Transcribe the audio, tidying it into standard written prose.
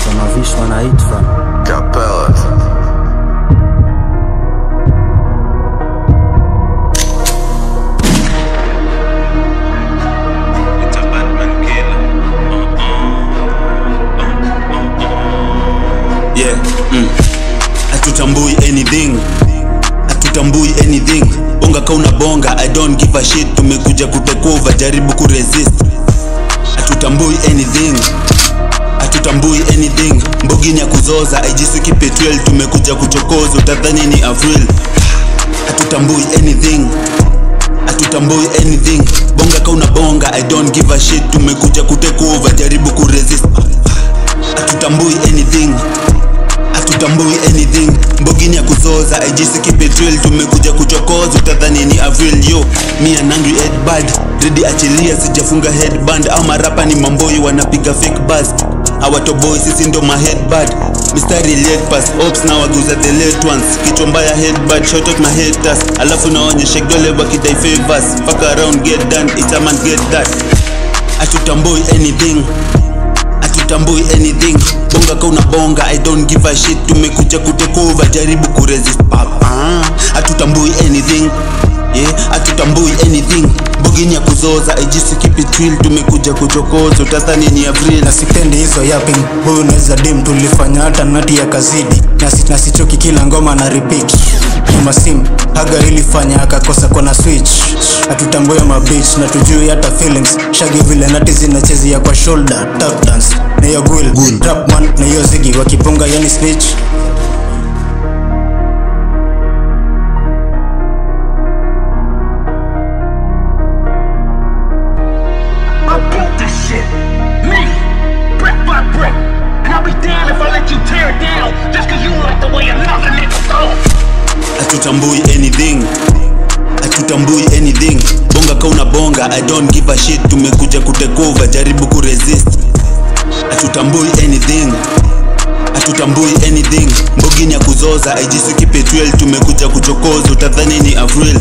Sonovish wanaitwa Capella. Yeah, Hatutambui anything, hatutambui anything. Bonga kauna bonga, I don't give a shit. Tumekuja kutake over, jaribu kuresist. Hatutambui anything, hatutambui anything. Mbogini ya kuzoza, aijisuki petrol. Tumekuja kuchokoza, utadhani ni Avril. Hatutambui anything, hatutambui anything. Bonga kauna bonga, I don't give a shit. Tumekuja kutake over, jaribu kuresist. Hatutambui anything, hatutambui anything. Mbogini ya kuzoza, aijisuki petrol. Tumekuja kuchokoza, utadhani ni Avril. Yo, me an angry headbad, ready achilia, sijafunga headband. Au marapa ni mamboy wanapiga fake buzz. Hawatoboi sisi ndo ma headbad. Mistari late pass, ops na waguza the late ones. Kichwa mbaya headbad, shout out my haters. Alafu naonyesha kidole wakidai favors. Fuck around, get done, it's a man get that. Hatutambui anything, hatutambui anything. Bonga kauna bonga, I don't give a shit. Tumekuja kutake over, jaribu kuresist papa. Hatutambui anything, yeah, hatutambui anything. Mbogini ya kuzoza, aijisuki petrol. Tumekuja kuchokoza, utadhani ni Avril. na sipendi hizo yapping, huyu naweza dim. Tulifanya hata nati ya kazidi, na sichoki kila ngoma na repeat. Nyuma sim, haga ilifanya akakosa kona switch. Hatutambui mabitch na tujui hata feelings. Shagi vile nati zinachezia kwa shoulder, tap dance na yo gwill, trap man na yo zigi wakipunga yani snitch. I built this shit, me, brick by brick, and I'll be damned if I let you tear it down just cause you like the way another nigga thought. Hatutambui anything, hatutambui anything. Bonga kauna bonga, I don't give a shit. Tumekuja kutake over, jaribu kuresist. Hatutambui anything, hatutambui anything. Mbogini ya kuzoza, aijisuki petrol. Tumekuja kuchokoza, utadhani ni Avril.